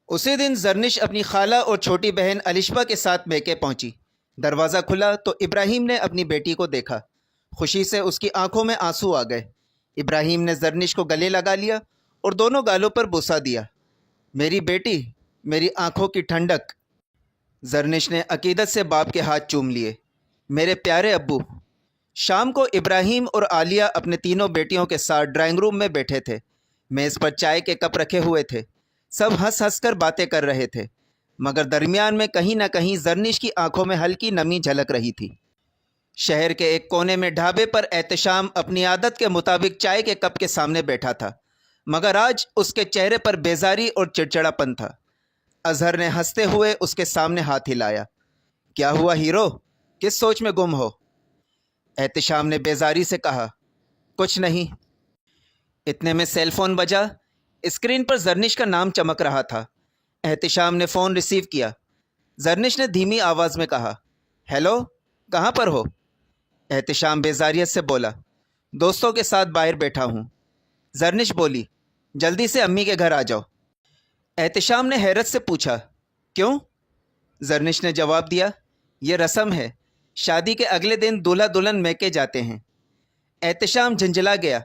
اسی دن زرنش اپنی خالہ اور چھوٹی بہن الشبہ کے ساتھ میکے پہنچی۔ دروازہ کھلا تو ابراہیم نے اپنی بیٹی کو دیکھا۔ خوشی سے اس کی آنکھوں میں آنسو آ گئے۔ ابراہیم نے زرنش کو گلے لگا لیا اور دونوں گالوں پر بوسہ دیا۔ میری بیٹی، میری آنکھوں کی ٹھنڈک۔ زرنش نے عقیدت سے باپ کے ہاتھ چوم لیے۔ میرے پیارے ابو۔ شام کو ابراہیم اور عالیہ اپنے تینوں بیٹیوں کے ساتھ ڈرائنگ روم میں بیٹھے تھے۔ میز پر چائے کے کپ رکھے ہوئے تھے۔ سب ہنس ہنس کر باتیں کر رہے تھے، مگر درمیان میں کہیں نہ کہیں زرنش کی آنکھوں میں ہلکی نمی جھلک رہی تھی۔ شہر کے ایک کونے میں ڈھابے پر احتشام اپنی عادت کے مطابق چائے کے کپ کے سامنے بیٹھا تھا، مگر آج اس کے چہرے پر بیزاری اور چڑچڑا پن تھا۔ اظہر نے ہنستے ہوئے اس کے سامنے ہاتھ ہلایا۔ کیا ہوا ہیرو، کس سوچ میں گم ہو؟ احتشام نے بیزاری سے کہا۔ کچھ نہیں۔ اتنے میں سیل فون بجا۔ اسکرین پر زرنش کا نام چمک رہا تھا۔ احتشام نے فون ریسیو کیا۔ زرنش نے دھیمی آواز میں کہا، ہیلو، کہاں پر ہو؟ احتشام بیزاریت سے بولا، دوستوں کے ساتھ باہر بیٹھا ہوں۔ زرنش بولی، جلدی سے امی کے گھر آ جاؤ۔ احتشام نے حیرت سے پوچھا، کیوں؟ زرنش نے جواب دیا، یہ رسم ہے، شادی کے اگلے دن دولہا دلہن میکے جاتے ہیں۔ احتشام جھنجھلا گیا،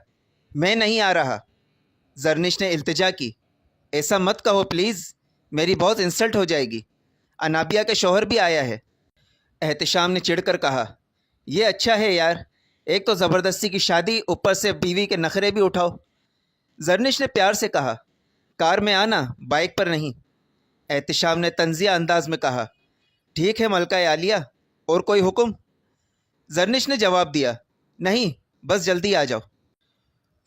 میں نہیں آ رہا۔ زرنش نے التجا کی، ایسا مت کہو پلیز، میری بہت انسلٹ ہو جائے گی، انابیہ کے شوہر بھی آیا ہے۔ احتشام نے چڑھ کر کہا، یہ اچھا ہے یار، ایک تو زبردستی کی شادی، اوپر سے بیوی کے نخرے بھی اٹھاؤ۔ زرنش نے پیار سے کہا، کار میں آنا، بائک پر نہیں۔ احتشام نے طنزیہ انداز میں کہا، ٹھیک ہے ملکہ عالیہ، اور کوئی حکم؟ زرنش نے جواب دیا، نہیں، بس جلدی آ جاؤ۔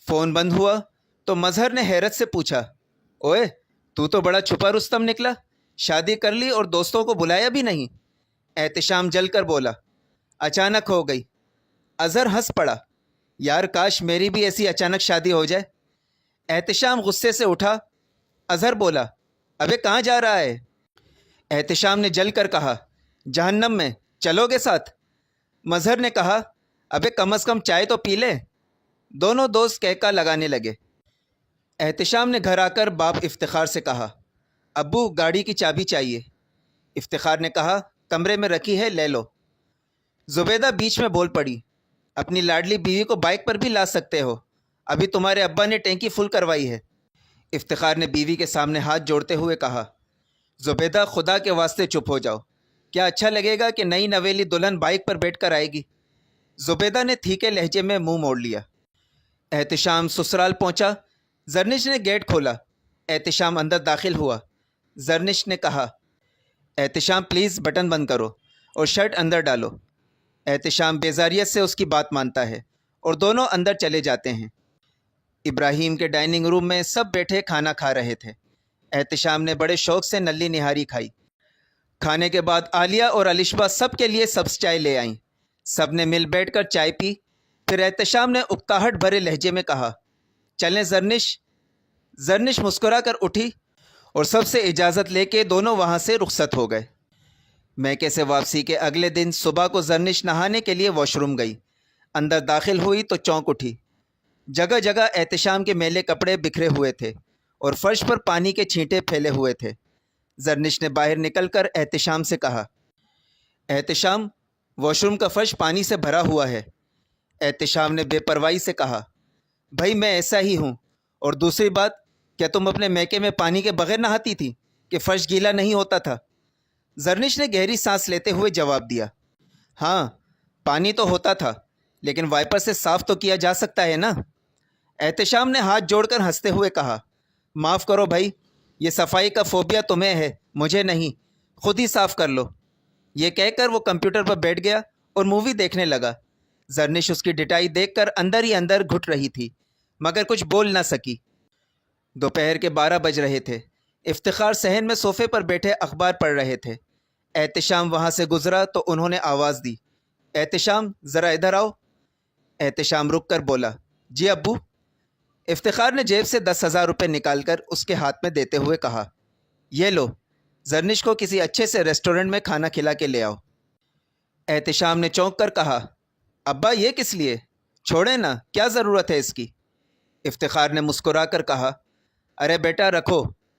فون بند ہوا تو مظہر نے حیرت سے پوچھا، اوئے، تو بڑا چھپا رستم نکلا، شادی کر لی اور دوستوں کو بلایا بھی نہیں۔ احتشام جل کر بولا، اچانک ہو گئی۔ اظہر ہنس پڑا، یار کاش میری بھی ایسی اچانک شادی ہو جائے۔ احتشام غصے سے اٹھا۔ اظہر بولا، ابے کہاں جا رہا ہے؟ احتشام نے جل کر کہا، جہنم میں، چلو گے ساتھ؟ مظہر نے کہا، ابے کم از کم چائے تو پی لے۔ دونوں دوست کہکا لگانے لگے۔ احتشام نے گھر آ کر باپ افتخار سے کہا، ابو گاڑی کی چابی چاہیے۔ افتخار نے کہا، کمرے میں رکھی ہے، لے لو۔ زبیدہ بیچ میں بول پڑی، اپنی لاڈلی بیوی کو بائک پر بھی لا سکتے ہو، ابھی تمہارے ابا نے ٹینکی فل کروائی ہے۔ افتخار نے بیوی کے سامنے ہاتھ جوڑتے ہوئے کہا، زبیدہ خدا کے واسطے چپ ہو جاؤ، کیا اچھا لگے گا کہ نئی نویلی دلہن بائک پر بیٹھ کر آئے گی؟ زبیدہ نے تھیکے لہجے میں منہ موڑ لیا۔ احتشام سسرال پہنچا۔ زرنش نے گیٹ کھولا۔ احتشام اندر داخل ہوا۔ زرنش نے کہا، احتشام پلیز بٹن بند کرو اور شرٹ اندر ڈالو۔ احتشام بیزاریت سے اس کی بات مانتا ہے اور دونوں اندر چلے جاتے ہیں۔ ابراہیم کے ڈائننگ روم میں سب بیٹھے کھانا کھا رہے تھے۔ احتشام نے بڑے شوق سے نلی نہاری کھائی۔ کھانے کے بعد عالیہ اور الشبہ سب کے لیے سبز چائے لے آئیں۔ سب نے مل بیٹھ کر چائے پی۔ پھر احتشام نے اکتاہٹ بھرے لہجے میں کہا، چلیں زرنش۔ زرنش مسکرا کر اٹھی اور سب سے اجازت لے کے دونوں وہاں سے رخصت ہو گئے۔ میکے سے واپسی کے اگلے دن صبح کو زرنش نہانے کے لیے واش روم گئی۔ اندر داخل ہوئی تو چونک اٹھی۔ جگہ جگہ احتشام کے میلے کپڑے بکھرے ہوئے تھے اور فرش پر پانی کے چھینٹے پھیلے ہوئے تھے۔ زرنش نے باہر نکل کر احتشام سے کہا، احتشام، واش روم کا فرش پانی سے بھرا ہوا ہے۔ احتشام نے بے پرواہی سے کہا، بھائی میں ایسا ہی ہوں، اور دوسری بات، کیا تم اپنے میکے میں پانی کے بغیر نہاتی تھی کہ فرش گیلا نہیں ہوتا تھا؟ زرنش نے گہری سانس لیتے ہوئے جواب دیا، ہاں پانی تو ہوتا تھا، لیکن وائپر سے صاف تو کیا جا سکتا ہے نا۔ احتشام نے ہاتھ جوڑ کر ہنستے ہوئے کہا، معاف کرو بھائی، یہ صفائی کا فوبیا تمہیں ہے، مجھے نہیں، خود ہی صاف کر لو۔ یہ کہہ کر وہ کمپیوٹر پر بیٹھ گیا اور مووی دیکھنے لگا۔ زرنش اس کی ڈٹائی دیکھ کر اندر ہی اندر گھٹ رہی تھی، مگر کچھ بول نہ سکی۔ دوپہر کے 12 بج رہے تھے۔ افتخار صحن میں صوفے پر بیٹھے اخبار پڑھ رہے تھے۔ احتشام وہاں سے گزرا تو انہوں نے آواز دی، احتشام ذرا ادھر آؤ۔ احتشام رک کر بولا، جی ابو۔ افتخار نے جیب سے 10,000 روپے نکال کر اس کے ہاتھ میں دیتے ہوئے کہا، یہ لو، زرنش کو کسی اچھے سے ریسٹورنٹ میں کھانا کھلا کے لے آؤ۔ احتشام نے چونک کر کہا، ابا یہ کس لیے؟ چھوڑیں نا، کیا ضرورت ہے اس کی؟ افتخار نے مسکرا کر کہا، ارے بیٹا رکھو،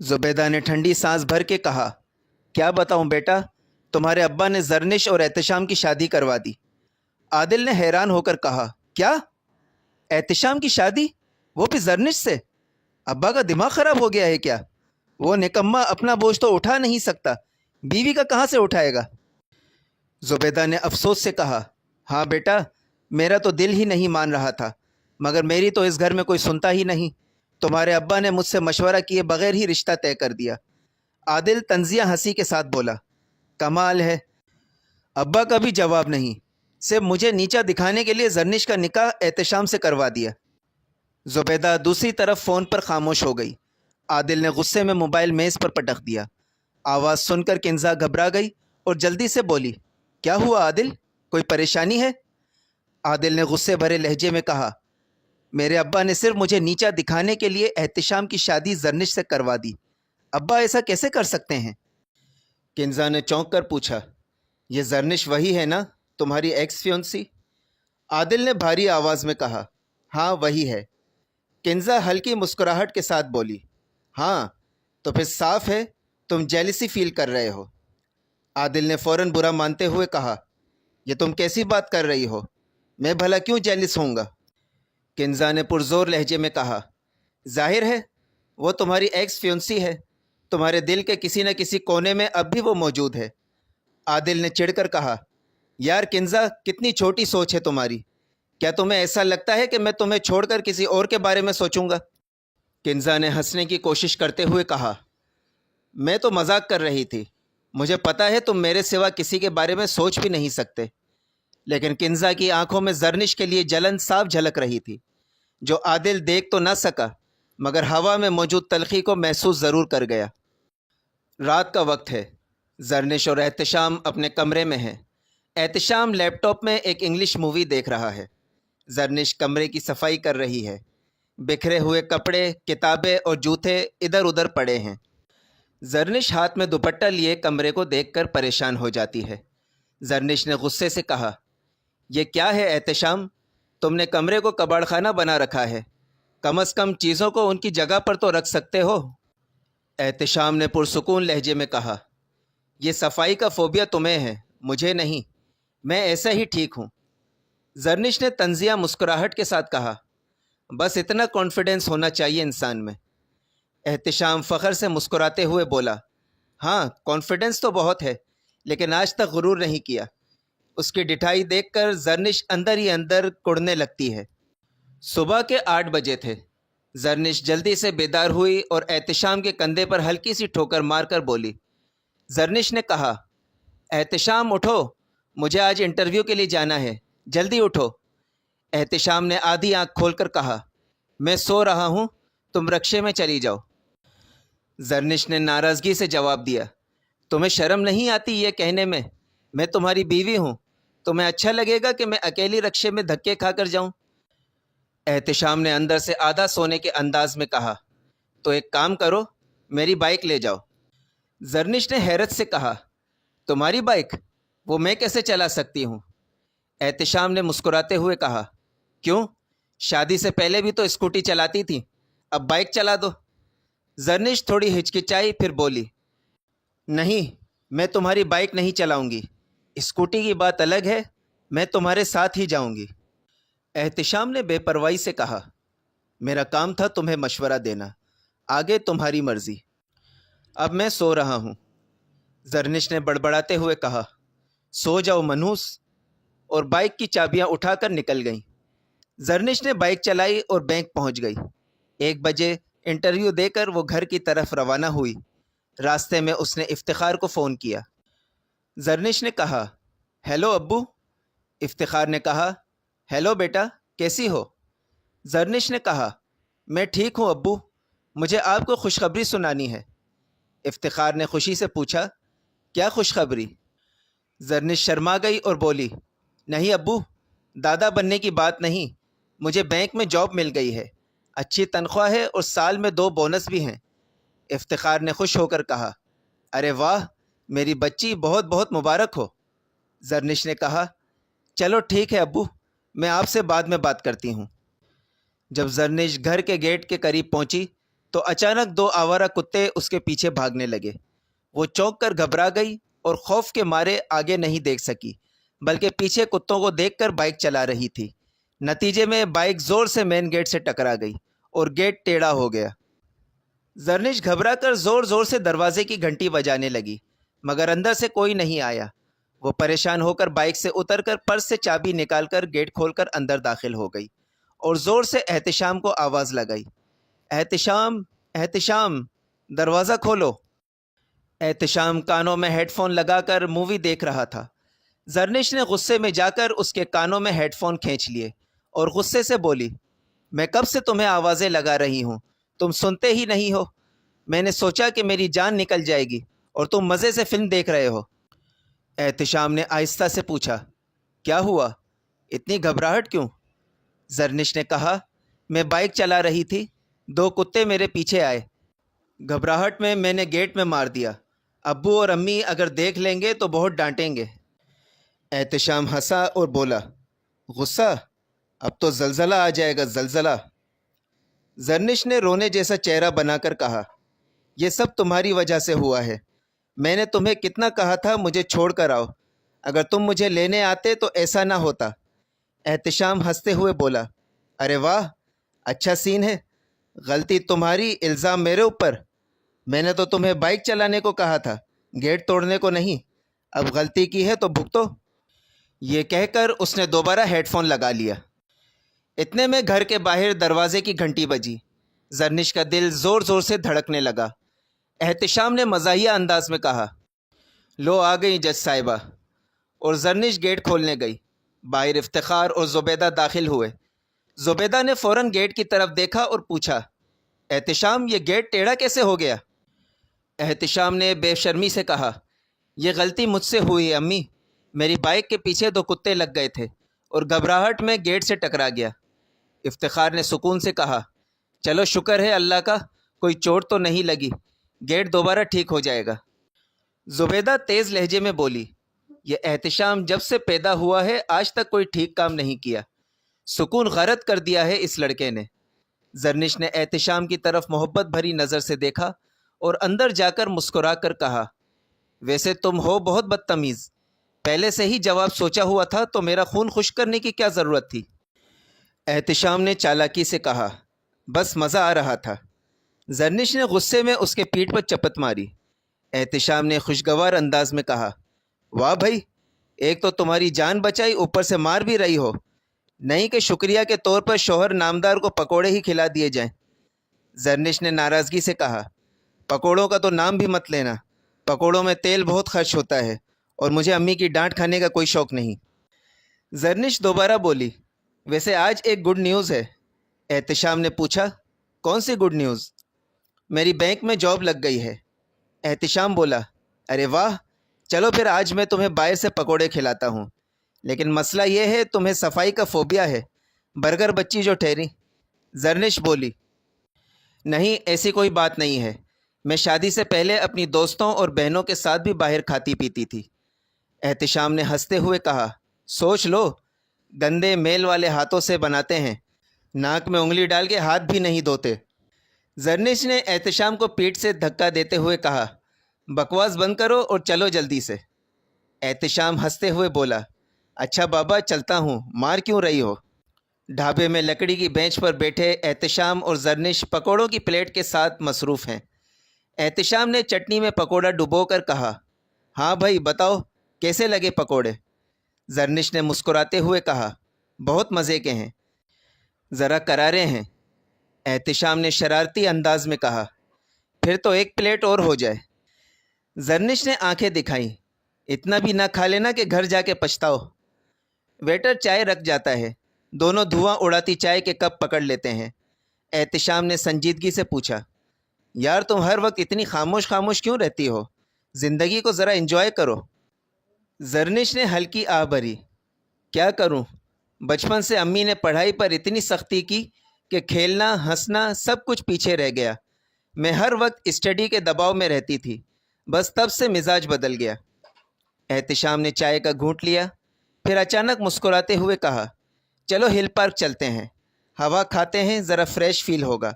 زبیدہ نے ٹھنڈی سانس بھر کے کہا، کیا بتاؤں بیٹا، تمہارے ابا نے زرنش اور احتشام کی شادی کروا دی۔ عادل نے حیران ہو کر کہا، کیا؟ احتشام کی شادی؟ وہ بھی زرنش سے؟ ابا کا دماغ خراب ہو گیا ہے کیا؟ وہ نکما اپنا بوجھ تو اٹھا نہیں سکتا، بیوی کا کہاں سے اٹھائے گا؟ زبیدہ نے افسوس سے کہا، ہاں بیٹا، میرا تو دل ہی نہیں مان رہا تھا، مگر میری تو اس گھر میں کوئی سنتا ہی نہیں۔ تمہارے ابا نے مجھ سے مشورہ کیے بغیر ہی رشتہ طے کر دیا۔ عادل طنزیہ ہنسی کے ساتھ بولا، کمال ہے، ابا کا بھی جواب نہیں، صرف مجھے نیچا دکھانے کے لیے زرنش کا نکاح احتشام سے کروا دیا۔ زبیدہ دوسری طرف فون پر خاموش ہو گئی۔ عادل نے غصے میں موبائل میز پر پٹک دیا۔ آواز سن کر کنزا گھبرا گئی اور جلدی سے بولی، کیا ہوا عادل؟ کوئی پریشانی ہے؟ عادل نے غصے بھرے لہجے میں کہا، میرے ابا نے صرف مجھے نیچا دکھانے کے لیے احتشام کی شادی زرنش سے کروا دی۔ ابا ایسا کیسے کر سکتے ہیں؟ کنزا نے چونک کر پوچھا، یہ زرنش وہی ہے نا، تمہاری ایکس فیونسی؟ عادل نے بھاری آواز میں کہا، ہاں وہی ہے۔ کنزا ہلکی مسکراہٹ کے ساتھ بولی، ہاں تو پھر صاف ہے تم جیلسی فیل کر رہے ہو۔ عادل نے فوراً برا مانتے ہوئے کہا، یہ تم کیسی بات کر رہی ہو؟ میں بھلا کیوں جیلس ہوں گا؟ کنزا نے پرزور لہجے میں کہا، ظاہر ہے وہ تمہاری ایکس فیونسی ہے، تمہارے دل کے کسی نہ کسی کونے میں اب بھی وہ موجود ہے۔ عادل نے چڑھ کر کہا، یار کنزا، کتنی چھوٹی سوچ ہے تمہاری، کیا تمہیں ایسا لگتا ہے کہ میں تمہیں چھوڑ کر کسی اور کے بارے میں سوچوں گا؟ کنزا نے ہنسنے کی کوشش کرتے ہوئے کہا، میں تو مذاق کر رہی تھی، مجھے پتا ہے تم میرے سوا کسی کے بارے میں سوچ بھی نہیں سکتے۔ لیکن کنزا کی آنکھوں میں زرنش کے لیے جلن صاف جھلک رہی تھی، جو عادل دیکھ تو نہ سکا مگر ہوا میں موجود تلخی کو محسوس ضرور کر گیا۔ رات کا وقت ہے، زرنش اور احتشام اپنے کمرے میں ہیں۔ احتشام لیپ ٹاپ میں ایک انگلش مووی دیکھ رہا ہے، زرنش کمرے کی صفائی کر رہی ہے۔ بکھرے ہوئے کپڑے، کتابیں اور جوتے ادھر ادھر پڑے ہیں۔ زرنش ہاتھ میں دوپٹہ لیے کمرے کو دیکھ کر پریشان ہو جاتی ہے۔ زرنش نے غصے سے کہا، یہ کیا ہے احتشام؟ تم نے کمرے کو کباڑ خانہ بنا رکھا ہے، کم از کم چیزوں کو ان کی جگہ پر تو رکھ سکتے ہو۔ احتشام نے پرسکون لہجے میں کہا، یہ صفائی کا فوبیا تمہیں ہے، مجھے نہیں، میں ایسا ہی ٹھیک ہوں۔ زرنش نے طنزیہ مسکراہٹ کے ساتھ کہا، بس اتنا کانفیڈنس ہونا چاہیے انسان میں۔ احتشام فخر سے مسکراتے ہوئے بولا، ہاں کانفیڈنس تو بہت ہے، لیکن آج تک غرور نہیں کیا۔ اس کی ڈٹھائی دیکھ کر زرنش اندر ہی اندر کڑنے لگتی ہے۔ صبح کے 8 بجے تھے۔ زرنش جلدی سے بیدار ہوئی اور احتشام کے کندھے پر ہلکی سی ٹھوکر مار کر بولی۔ زرنش نے کہا، احتشام اٹھو، مجھے آج انٹرویو کے لیے جانا ہے، جلدی اٹھو۔ احتشام نے آدھی آنکھ کھول کر کہا، میں سو رہا ہوں، تم رکشے میں چلی جاؤ۔ زرنش نے ناراضگی سے جواب دیا، تمہیں شرم نہیں آتی یہ کہنے میں تمہاری بیوی ہوں، تمہیں اچھا لگے گا کہ میں اکیلی رکشے میں دھکے کھا کر جاؤں؟ احتشام نے اندر سے آدھا سونے کے انداز میں کہا، تو ایک کام کرو، میری بائک لے جاؤ۔ زرنش نے حیرت سے کہا، تمہاری بائک؟ وہ میں کیسے چلا سکتی ہوں؟ احتشام نے مسکراتے ہوئے کہا، کیوں؟ شادی سے پہلے بھی تو اسکوٹی چلاتی تھی، اب بائک چلا دو۔ زرنش تھوڑی ہچکچائی، پھر بولی، نہیں، میں تمہاری بائک نہیں چلاؤں گی، اسکوٹی کی بات الگ ہے، میں تمہارے ساتھ ہی جاؤں گی۔ احتشام نے بے پرواہی سے کہا، میرا کام تھا تمہیں مشورہ دینا، آگے تمہاری مرضی، اب میں سو رہا ہوں۔ زرنش نے بڑبڑاتے ہوئے کہا، سو جاؤ منحوس، اور بائک کی چابیاں اٹھا کر نکل گئیں۔ زرنش نے بائک چلائی اور بینک پہنچ گئی۔ 1 بجے انٹرویو دے کر وہ گھر کی طرف روانہ ہوئی۔ راستے میں اس نے افتخار کو فون کیا۔ زرنش نے کہا، ہیلو ابو۔ افتخار نے کہا، ہیلو بیٹا، کیسی ہو؟ زرنش نے کہا، میں ٹھیک ہوں ابو، مجھے آپ کو خوشخبری سنانی ہے۔ افتخار نے خوشی سے پوچھا، کیا خوشخبری؟ زرنش شرما گئی اور بولی، نہیں ابو، دادا بننے کی بات نہیں، مجھے بینک میں جاب مل گئی ہے، اچھی تنخواہ ہے اور سال میں 2 بونس بھی ہیں۔ افتخار نے خوش ہو کر کہا، ارے واہ، میری بچی، بہت بہت مبارک ہو۔ زرنش نے کہا، چلو ٹھیک ہے ابو، میں آپ سے بعد میں بات کرتی ہوں۔ جب زرنش گھر کے گیٹ کے قریب پہنچی تو اچانک 2 آوارہ کتے اس کے پیچھے بھاگنے لگے۔ وہ چونک کر گھبرا گئی اور خوف کے مارے آگے نہیں دیکھ سکی، بلکہ پیچھے کتوں کو دیکھ کر بائک چلا رہی تھی۔ نتیجے میں بائک زور سے مین گیٹ سے ٹکرا گئی اور گیٹ ٹیڑھا ہو گیا۔ زرنش گھبرا کر زور زور سے دروازے کی گھنٹی بجانے لگی، مگر اندر سے کوئی نہیں آیا۔ وہ پریشان ہو کر بائک سے اتر کر پرس سے چابی نکال کر گیٹ کھول کر اندر داخل ہو گئی اور زور سے احتشام کو آواز لگائی، احتشام، احتشام، دروازہ کھولو۔ احتشام کانوں میں ہیڈ فون لگا کر مووی دیکھ رہا تھا۔ زرنش نے غصے میں جا کر اس کے کانوں میں ہیڈ فون کھینچ لیے اور غصے سے بولی، میں کب سے تمہیں آوازیں لگا رہی ہوں، تم سنتے ہی نہیں ہو۔ میں نے سوچا کہ میری جان نکل جائے گی اور تم مزے سے فلم دیکھ رہے ہو۔ احتشام نے آہستہ سے پوچھا، کیا ہوا؟ اتنی گھبراہٹ کیوں؟ زرنش نے کہا، میں بائک چلا رہی تھی، 2 کتے میرے پیچھے آئے، گھبراہٹ میں نے گیٹ میں مار دیا۔ ابو اور امی اگر دیکھ لیں گے تو بہت ڈانٹیں گے۔ احتشام ہنسا اور بولا، غصہ؟ اب تو زلزلہ آ جائے گا، زلزلہ۔ زرنش نے رونے جیسا چہرہ بنا کر کہا، یہ سب تمہاری وجہ سے ہوا ہے۔ میں نے تمہیں کتنا کہا تھا مجھے چھوڑ کر آؤ، اگر تم مجھے لینے آتے تو ایسا نہ ہوتا۔ احتشام ہنستے ہوئے بولا، ارے واہ، اچھا سین ہے، غلطی تمہاری، الزام میرے اوپر۔ میں نے تو تمہیں بائک چلانے کو کہا تھا، گیٹ توڑنے کو نہیں۔ اب غلطی کی ہے تو بھگتو۔ یہ کہہ کر اس نے دوبارہ ہیڈ فون لگا لیا۔ اتنے میں گھر کے باہر دروازے کی گھنٹی بجی۔ زرنش کا دل زور زور سے دھڑکنے لگا۔ احتشام نے مزاحیہ انداز میں کہا، لو آ گئی جج صاحبہ، اور زرنش گیٹ کھولنے گئی۔ باہر افتخار اور زبیدہ داخل ہوئے۔ زبیدہ نے فوراً گیٹ کی طرف دیکھا اور پوچھا، احتشام، یہ گیٹ ٹیڑھا کیسے ہو گیا؟ احتشام نے بے شرمی سے کہا، یہ غلطی مجھ سے ہوئی امی، میری بائک کے پیچھے 2 کتے لگ گئے تھے اور گھبراہٹ میں گیٹ سے ٹکرا گیا۔ افتخار نے سکون سے کہا، چلو شکر ہے اللہ کا، کوئی چوٹ تو نہیں لگی، گیٹ دوبارہ ٹھیک ہو جائے گا۔ زبیدہ تیز لہجے میں بولی، یہ احتشام جب سے پیدا ہوا ہے آج تک کوئی ٹھیک کام نہیں کیا، سکون غارت کر دیا ہے اس لڑکے نے۔ زرنش نے احتشام کی طرف محبت بھری نظر سے دیکھا اور اندر جا کر مسکرا کر کہا، ویسے تم ہو بہت بدتمیز، پہلے سے ہی جواب سوچا ہوا تھا تو میرا خون خشک کرنے کی کیا ضرورت تھی؟ احتشام نے چالاکی سے کہا، بس مزہ آ رہا تھا۔ زرنش نے غصے میں اس کے پیٹھ پر چپت ماری۔ احتشام نے خوشگوار انداز میں کہا، واہ بھائی، ایک تو تمہاری جان بچائی، اوپر سے مار بھی رہی ہو، نہیں کہ شکریہ کے طور پر شوہر نامدار کو پکوڑے ہی کھلا دیے جائیں۔ زرنش نے ناراضگی سے کہا، پکوڑوں کا تو نام بھی مت لینا، پکوڑوں میں تیل بہت خرچ ہوتا ہے اور مجھے امی کی ڈانٹ کھانے کا کوئی شوق نہیں۔ زرنش دوبارہ بولی، ویسے آج ایک گڈ نیوز ہے۔ احتشام نے پوچھا، کون سی گڈ نیوز؟ میری بینک میں جاب لگ گئی ہے۔ احتشام بولا، ارے واہ، چلو پھر آج میں تمہیں باہر سے پکوڑے کھلاتا ہوں، لیکن مسئلہ یہ ہے تمہیں صفائی کا فوبیا ہے، برگر بچی جو ٹھہری۔ زرنش بولی، نہیں ایسی کوئی بات نہیں ہے، میں شادی سے پہلے اپنی دوستوں اور بہنوں کے ساتھ بھی باہر کھاتی پیتی تھی۔ احتشام نے ہنستے ہوئے کہا، سوچ لو، گندے میل والے ہاتھوں سے بناتے ہیں، ناک میں انگلی ڈال کے ہاتھ بھی نہیں دھوتے۔ زرنش نے احتشام کو پیٹھ سے دھکا دیتے ہوئے کہا، بکواس بند کرو اور چلو جلدی سے۔ احتشام ہنستے ہوئے بولا، اچھا بابا چلتا ہوں، مار کیوں رہی ہو؟ ڈھابے میں لکڑی کی بینچ پر بیٹھے احتشام اور زرنش پکوڑوں کی پلیٹ کے ساتھ مصروف ہیں۔ احتشام نے چٹنی میں پکوڑا ڈبو کر کہا، ہاں بھائی بتاؤ کیسے لگے پکوڑے؟ زرنش نے مسکراتے ہوئے کہا، بہت مزے کے ہیں، ذرا کرارے ہیں۔ احتشام نے شرارتی انداز میں کہا، پھر تو ایک پلیٹ اور ہو جائے۔ زرنش نے آنکھیں دکھائیں، اتنا بھی نہ کھا لینا کہ گھر جا کے پچھتاؤ۔ ویٹر چائے رکھ جاتا ہے، دونوں دھواں اڑاتی چائے کے کپ پکڑ لیتے ہیں۔ احتشام نے سنجیدگی سے پوچھا، یار تم ہر وقت اتنی خاموش خاموش کیوں رہتی ہو؟ زندگی کو ذرا انجوائے کرو۔ زرنش نے ہلکی آہ بھری، کیا کروں، بچپن سے امی نے پڑھائی پر اتنی سختی کی کہ کھیلنا ہنسنا سب کچھ پیچھے رہ گیا، میں ہر وقت اسٹڈی کے دباؤ میں رہتی تھی، بس تب سے مزاج بدل گیا۔ احتشام نے چائے کا گھونٹ لیا، پھر اچانک مسکراتے ہوئے کہا، چلو ہل پارک چلتے ہیں، ہوا کھاتے ہیں، ذرا فریش فیل ہوگا۔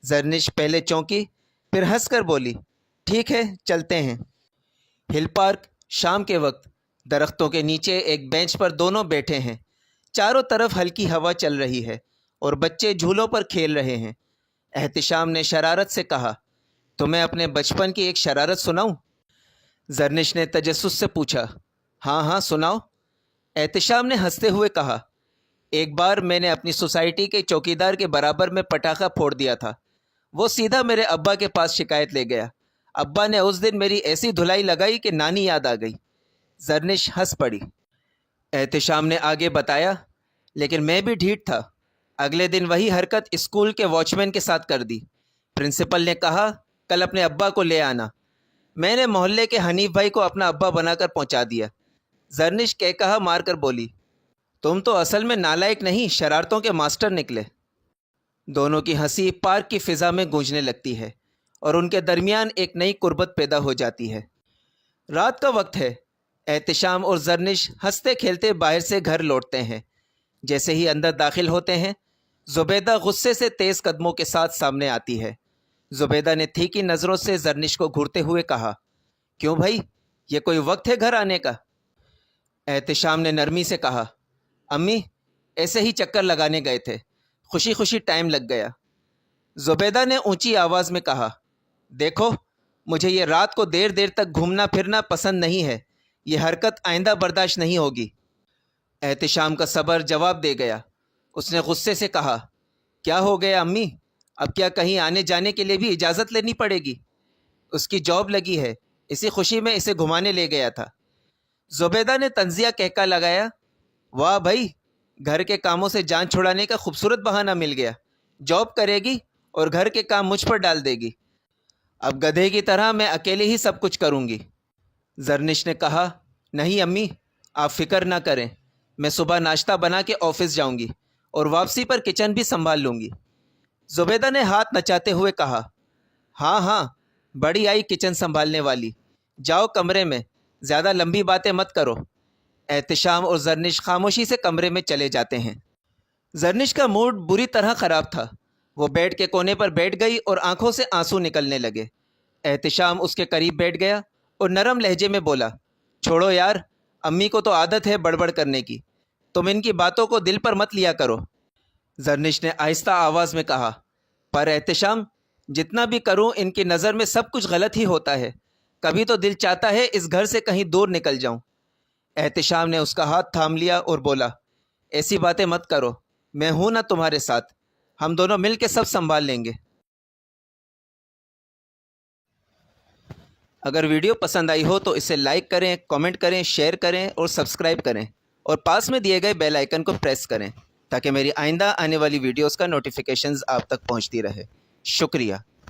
زرنش پہلے چونکی، پھر ہنس کر بولی، ٹھیک ہے چلتے ہیں۔ ہل پارک، شام کے وقت، درختوں کے نیچے ایک بینچ پر دونوں بیٹھے ہیں۔ چاروں طرف ہلکی ہوا چل رہی ہے اور بچے جھولوں پر کھیل رہے ہیں۔ احتشام نے شرارت سے کہا، تمہیں اپنے بچپن کی ایک شرارت سناؤں؟ زرنش نے تجسس سے پوچھا، ہاں ہاں سناؤ۔ احتشام نے ہنستے ہوئے کہا، ایک بار میں نے اپنی سوسائٹی کے چوکیدار کے برابر میں پٹاخہ پھوڑ دیا تھا۔ وہ سیدھا میرے ابا کے پاس شکایت لے گیا۔ ابا نے اس دن میری ایسی دھلائی لگائی کہ نانی یاد آ گئی۔ زرنش ہنس پڑی۔ احتشام نے آگے بتایا، لیکن میں بھی ڈھیٹ تھا۔ اگلے دن وہی حرکت اسکول کے واچ مین کے ساتھ کر دی۔ پرنسپل نے کہا، کل اپنے ابا کو لے آنا۔ میں نے محلے کے حنیف بھائی کو اپنا ابا بنا کر پہنچا دیا۔ زرنش کہا مار کر بولی، تم تو اصل میں نالائق نہیں، شرارتوں کے ماسٹر نکلے۔ دونوں کی ہنسی پارک کی فضا میں گونجنے لگتی ہے اور ان کے درمیان ایک نئی قربت پیدا ہو جاتی ہے۔ رات کا وقت ہے۔ احتشام اور زرنش ہنستے کھیلتے باہر سے گھر لوٹتے ہیں۔ جیسے ہی اندر داخل ہوتے ہیں، زبیدہ غصے سے تیز قدموں کے ساتھ سامنے آتی ہے۔ زبیدہ نے تیکھی نظروں سے زرنش کو گھورتے ہوئے کہا، کیوں بھائی، یہ کوئی وقت ہے گھر آنے کا؟ احتشام نے نرمی سے کہا، امی ایسے ہی چکر لگانے گئے تھے، خوشی خوشی ٹائم لگ گیا۔ زبیدہ نے اونچی آواز میں کہا، دیکھو مجھے یہ رات کو دیر دیر تک گھومنا پھرنا پسند نہیں ہے، یہ حرکت آئندہ برداشت نہیں ہوگی۔ احتشام کا صبر جواب دے گیا۔ اس نے غصے سے کہا، کیا ہو گیا امی؟ اب کیا کہیں آنے جانے کے لیے بھی اجازت لینی پڑے گی؟ اس کی جاب لگی ہے، اسی خوشی میں اسے گھمانے لے گیا تھا۔ زبیدہ نے طنزیہ کہکا لگایا، واہ بھائی، گھر کے کاموں سے جان چھڑانے کا خوبصورت بہانہ مل گیا۔ جاب کرے گی اور گھر کے کام مجھ پر ڈال دے گی۔ اب گدھے کی طرح میں اکیلے ہی سب کچھ کروں گی۔ زرنش نے کہا، نہیں امی، آپ فکر نہ کریں، میں صبح ناشتہ بنا کے آفس جاؤں گی اور واپسی پر کچن بھی سنبھال لوں گی۔ زبیدہ نے ہاتھ نچاتے ہوئے کہا، ہاں ہاں، بڑی آئی کچن سنبھالنے والی، جاؤ کمرے میں، زیادہ لمبی باتیں مت کرو۔ احتشام اور زرنش خاموشی سے کمرے میں چلے جاتے ہیں۔ زرنش کا موڈ بری طرح خراب تھا۔ وہ بیڈ کے کونے پر بیٹھ گئی اور آنکھوں سے آنسو نکلنے لگے۔ احتشام اس کے قریب بیٹھ گیا اور نرم لہجے میں بولا، چھوڑو یار، امی کو تو عادت ہے بڑبڑ کرنے کی، تم ان کی باتوں کو دل پر مت لیا کرو۔ زرنش نے آہستہ آواز میں کہا، پر احتشام، جتنا بھی کروں ان کی نظر میں سب کچھ غلط ہی ہوتا ہے، کبھی تو دل چاہتا ہے اس گھر سے کہیں دور نکل جاؤں۔ احتشام نے اس کا ہاتھ تھام لیا اور بولا، ایسی باتیں مت کرو، میں ہوں نا تمہارے ساتھ، ہم دونوں مل کے سب سنبھال لیں گے۔ اگر ویڈیو پسند آئی ہو تو اسے لائک کریں، کامنٹ کریں، شیئر کریں اور سبسکرائب کریں، اور پاس میں دیے گئے بیل آئیکن کو پریس کریں تاکہ میری آئندہ آنے والی ویڈیوز کا نوٹیفیکیشنز آپ تک پہنچتی رہے۔ شکریہ۔